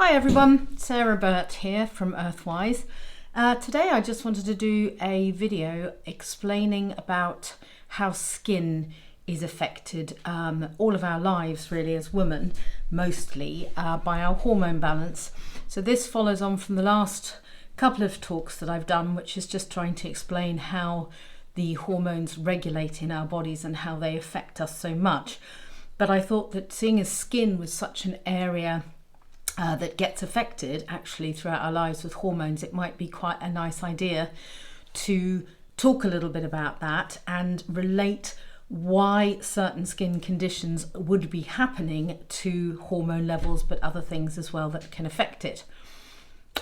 Hi everyone, Sarah Burt here from EarthWise. Today I just wanted to do a video explaining about how skin is affected all of our lives really as women, mostly by our hormone balance. So this follows on from the last couple of talks that I've done, which is just trying to explain how the hormones regulate in our bodies and how they affect us so much. But I thought that seeing as skin was such an area that gets affected actually throughout our lives with hormones, it might be quite a nice idea to talk a little bit about that and relate why certain skin conditions would be happening to hormone levels, but other things as well that can affect it.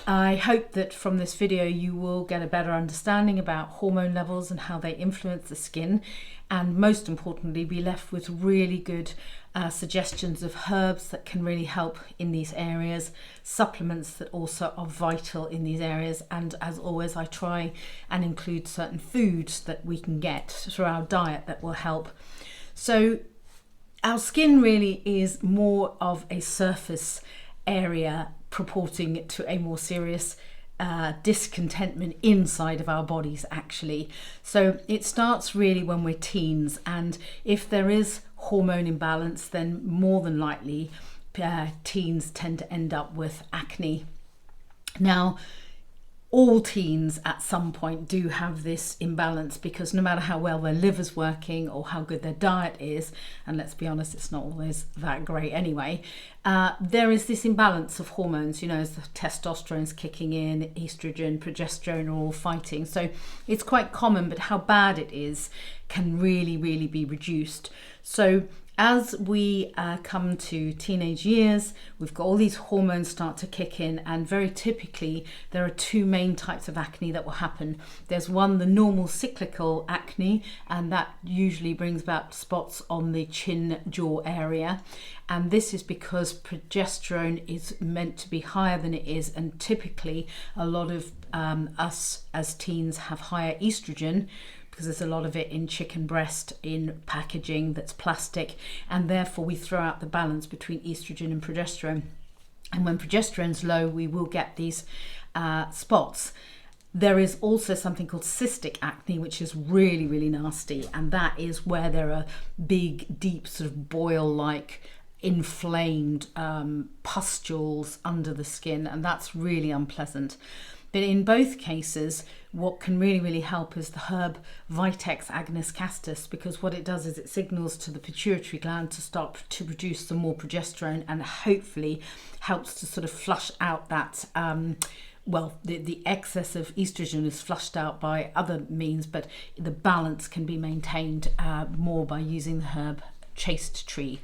I hope that from this video you will get a better understanding about hormone levels and how they influence the skin, and most importantly be left with really good suggestions of herbs that can really help in these areas, supplements that also are vital in these areas, and as always I try and include certain foods that we can get through our diet that will help. So our skin really is more of a surface area purporting to a more serious discontentment inside of our bodies actually. So it starts really when we're teens, and if there is hormone imbalance, then more than likely teens tend to end up with acne. Now, all teens at some point do have this imbalance, because no matter how well their liver's working or how good their diet is, and let's be honest, it's not always that great anyway, there is this imbalance of hormones, you know, as the testosterone's kicking in, estrogen, progesterone are all fighting. So it's quite common, but how bad it is can really, really be reduced. So as we come to teenage years, we've got all these hormones start to kick in, and very typically there are two main types of acne that will happen. There's one, the normal cyclical acne, and that usually brings about spots on the chin jaw area, and this is because progesterone is meant to be higher than it is, and typically a lot of us as teens have higher estrogen, because there's a lot of it in chicken breast, in packaging that's plastic, and therefore we throw out the balance between estrogen and progesterone. And when progesterone's low, we will get these spots. There is also something called cystic acne, which is really, really nasty, and that is where there are big, deep, sort of boil-like inflamed pustules under the skin, and that's really unpleasant. But in both cases, what can really, really help is the herb Vitex agonist Chaste, because what it does is it signals to the pituitary gland to start to produce some more progesterone, and hopefully helps to sort of flush out that, the excess of estrogen is flushed out by other means, but the balance can be maintained more by using the herb Chaste tree.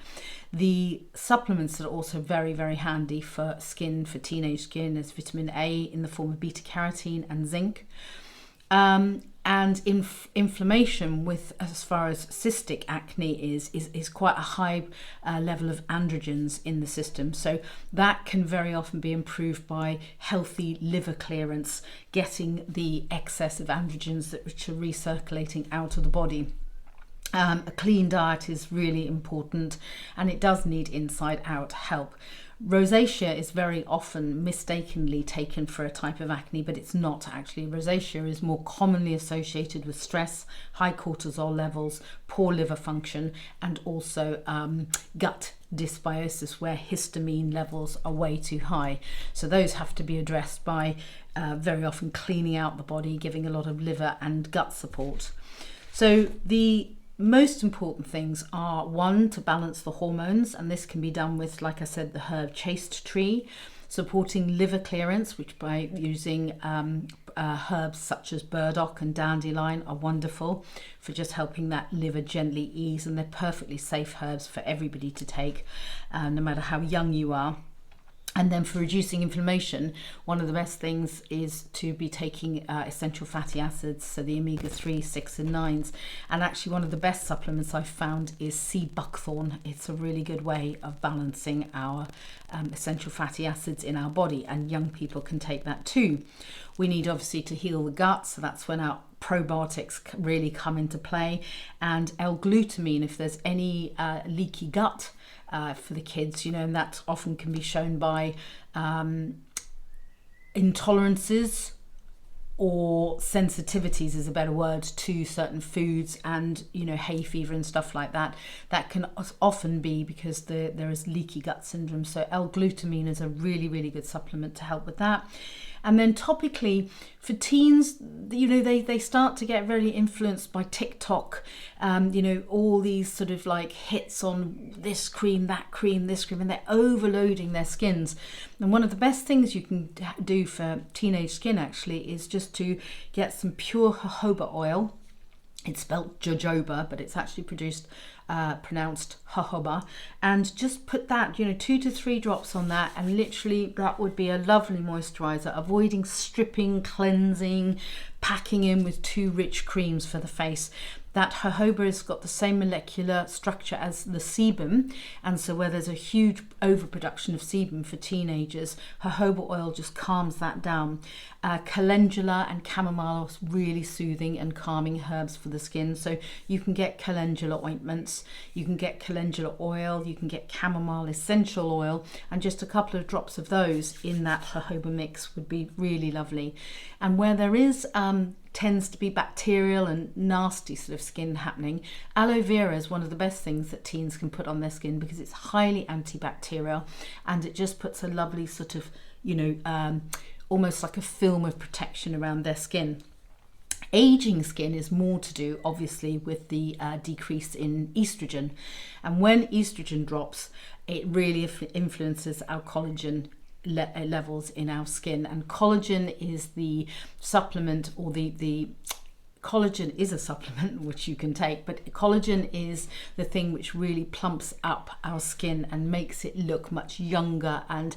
The supplements that are also very, very handy for skin, for teenage skin, is vitamin A in the form of Beta-Carotene and Zinc. And inflammation with, as far as cystic acne is quite a high level of androgens in the system. So that can very often be improved by healthy liver clearance, getting the excess of androgens which are recirculating out of the body. A clean diet is really important, and it does need inside out help. Rosacea is very often mistakenly taken for a type of acne, but it's not actually. Rosacea is more commonly associated with stress, high cortisol levels, poor liver function, and also gut dysbiosis, where histamine levels are way too high. So those have to be addressed by very often cleaning out the body, giving a lot of liver and gut support. So the most important things are, one, to balance the hormones, and this can be done with, like I said, the herb Chaste tree, supporting liver clearance, which by using herbs such as burdock and dandelion are wonderful for just helping that liver gently ease, and they're perfectly safe herbs for everybody to take, no matter how young you are. And then for reducing inflammation, one of the best things is to be taking essential fatty acids, so the omega-3, 6 and 9s. And actually one of the best supplements I've found is sea buckthorn. It's a really good way of balancing our essential fatty acids in our body, and young people can take that too. We need obviously to heal the gut, so that's when our probiotics really come into play, and L-glutamine if there's any leaky gut for the kids, you know, and that often can be shown by intolerances or sensitivities is a better word to certain foods, and hay fever and stuff like that. That can often be because there is leaky gut syndrome. So L-glutamine is a really, really good supplement to help with that. And then topically for teens, they start to get very influenced by TikTok, all these sort of like hits on this cream, that cream, this cream, and they're overloading their skins. And one of the best things you can do for teenage skin actually is just to get some pure jojoba oil. It's spelled jojoba, but it's actually pronounced jojoba, and just put that 2 to 3 drops on that, and literally that would be a lovely moisturizer, avoiding stripping, cleansing, packing in with too rich creams for the face. That jojoba has got the same molecular structure as the sebum, and so where there's a huge overproduction of sebum for teenagers, jojoba oil just calms that down. Calendula and chamomile are really soothing and calming herbs for the skin, so you can get calendula ointments, you can get calendula oil, you can get chamomile essential oil, and just a couple of drops of those in that jojoba mix would be really lovely. And where there is tends to be bacterial and nasty sort of skin happening, aloe vera is one of the best things that teens can put on their skin because it's highly antibacterial, and it just puts a lovely sort of almost like a film of protection around their skin. Aging skin is more to do obviously with the decrease in estrogen, and when estrogen drops, it really influences our collagen levels in our skin. And collagen is the supplement, or the collagen is a supplement which you can take, but collagen is the thing which really plumps up our skin and makes it look much younger and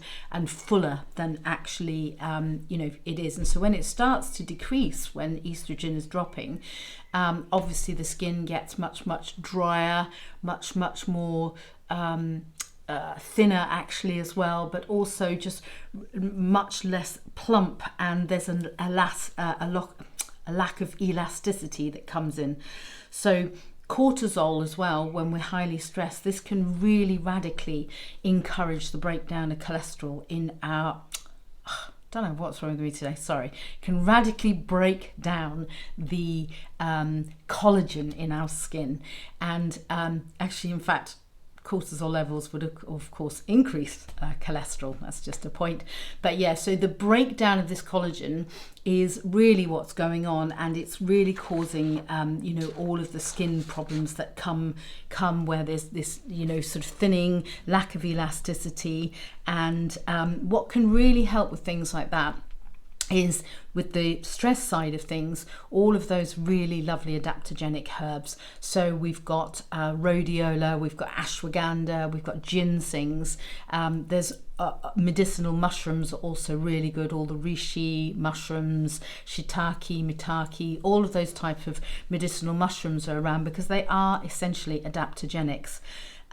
fuller than actually it is. And so when it starts to decrease, when estrogen is dropping, obviously the skin gets much drier, much more thinner actually as well, but also just much less plump, and there's a lack of elasticity that comes in. So cortisol as well, when we're highly stressed, this can really radically encourage the breakdown of cholesterol in our don't know what's wrong with me today, sorry, can radically break down the collagen in our skin. And actually, in fact, cortisol levels would of course increase cholesterol. That's just a point. But yeah, so the breakdown of this collagen is really what's going on, and it's really causing all of the skin problems that come where there's this sort of thinning, lack of elasticity. And what can really help with things like that is, with the stress side of things, all of those really lovely adaptogenic herbs. So we've got rhodiola, we've got ashwagandha, we've got ginsengs. There's medicinal mushrooms are also really good. All the reishi mushrooms, shiitake, mitake, all of those type of medicinal mushrooms are around because they are essentially adaptogenics.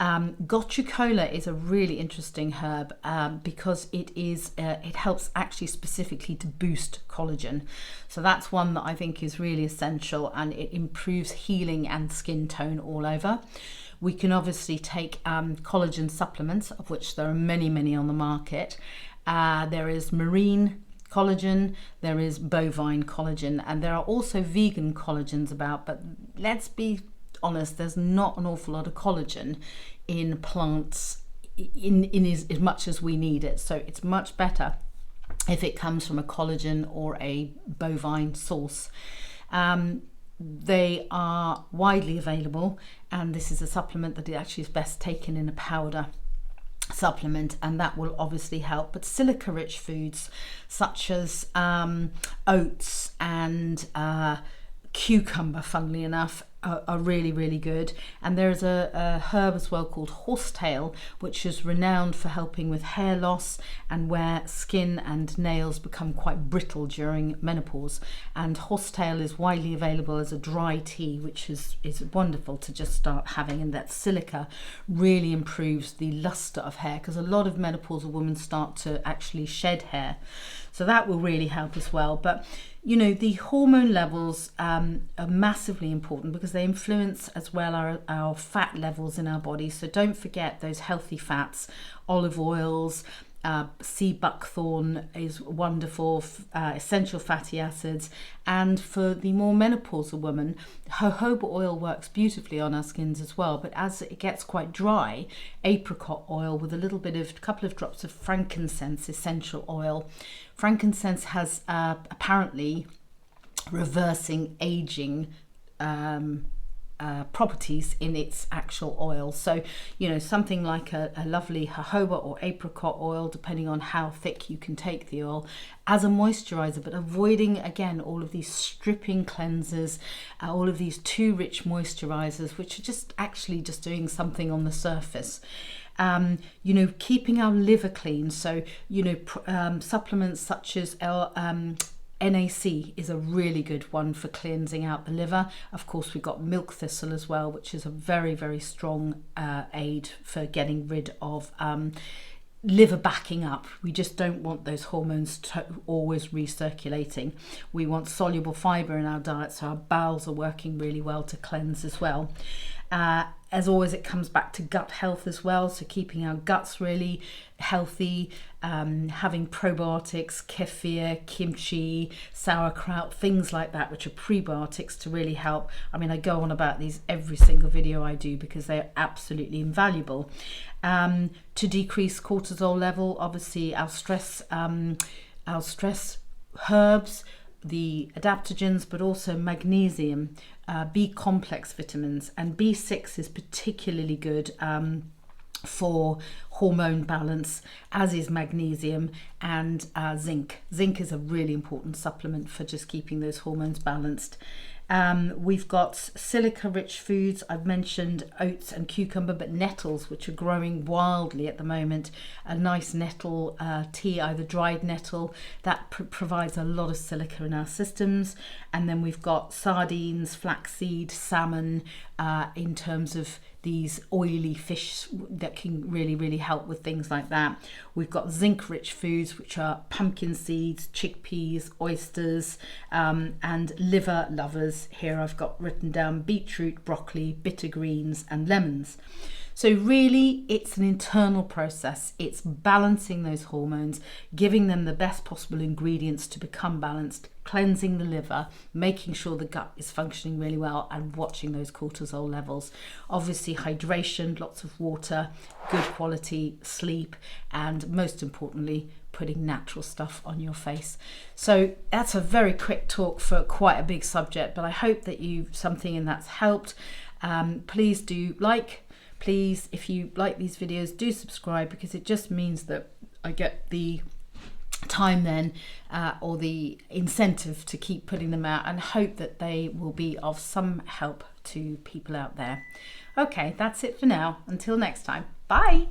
Gotu Kola is a really interesting herb because it helps actually specifically to boost collagen. So that's one that I think is really essential, and it improves healing and skin tone all over. We can obviously take collagen supplements, of which there are many on the market. There is marine collagen, there is bovine collagen, and there are also vegan collagens about, but let's be honest, there's not an awful lot of collagen in plants in as much as we need it. So it's much better if it comes from a collagen or a bovine source. They are widely available, and this is a supplement that actually is best taken in a powder supplement, and that will obviously help. But silica rich foods such as oats and cucumber, funnily enough, are really good. And there's a herb as well called horsetail, which is renowned for helping with hair loss and where skin and nails become quite brittle during menopause. And horsetail is widely available as a dry tea, which is wonderful to just start having. And that silica really improves the luster of hair, because a lot of menopausal women start to actually shed hair, so that will really help as well. But the hormone levels are massively important because they influence as well our fat levels in our body. So don't forget those healthy fats, olive oils, sea buckthorn is wonderful, essential fatty acids. And for the more menopausal woman, jojoba oil works beautifully on our skins as well, but as it gets quite dry, apricot oil with a couple of drops of frankincense essential oil. Frankincense has apparently reversing aging properties in its actual oil. So, you know, something like a lovely jojoba or apricot oil, depending on how thick you can take the oil, as a moisturizer, but avoiding, again, all of these stripping cleansers, all of these too rich moisturizers, which are just actually just doing something on the surface. You know, keeping our liver clean. So, you know, supplements such as NAC is a really good one for cleansing out the liver. Of course, we've got milk thistle as well, which is a very, very strong aid for getting rid of liver backing up. We just don't want those hormones always recirculating. We want soluble fiber in our diet, so our bowels are working really well to cleanse as well. As always, it comes back to gut health as well, so keeping our guts really healthy, having probiotics, kefir, kimchi, sauerkraut, things like that, which are prebiotics to really help. I mean, I go on about these every single video I do because they're absolutely invaluable. To decrease cortisol level, obviously our stress herbs, the adaptogens, but also magnesium, B complex vitamins, and B6 is particularly good for hormone balance, as is magnesium, and zinc. Zinc is a really important supplement for just keeping those hormones balanced. We've got silica rich foods. I've mentioned oats and cucumber, but nettles, which are growing wildly at the moment. A nice nettle tea, either dried nettle, that provides a lot of silica in our systems. And then we've got sardines, flaxseed, salmon, in terms of these oily fish that can really, really help with things like that. We've got zinc rich foods, which are pumpkin seeds, chickpeas, oysters, and liver lovers. Here I've got written down beetroot, broccoli, bitter greens, and lemons. So really, it's an internal process. It's balancing those hormones, giving them the best possible ingredients to become balanced, cleansing the liver, making sure the gut is functioning really well, and watching those cortisol levels. Obviously, hydration, lots of water, good quality sleep, and most importantly, putting natural stuff on your face. So that's a very quick talk for quite a big subject, but I hope that something in that's helped. Please do Please, if you like these videos, do subscribe, because it just means that I get the time then or the incentive to keep putting them out, and hope that they will be of some help to people out there. Okay, that's it for now. Until next time. Bye.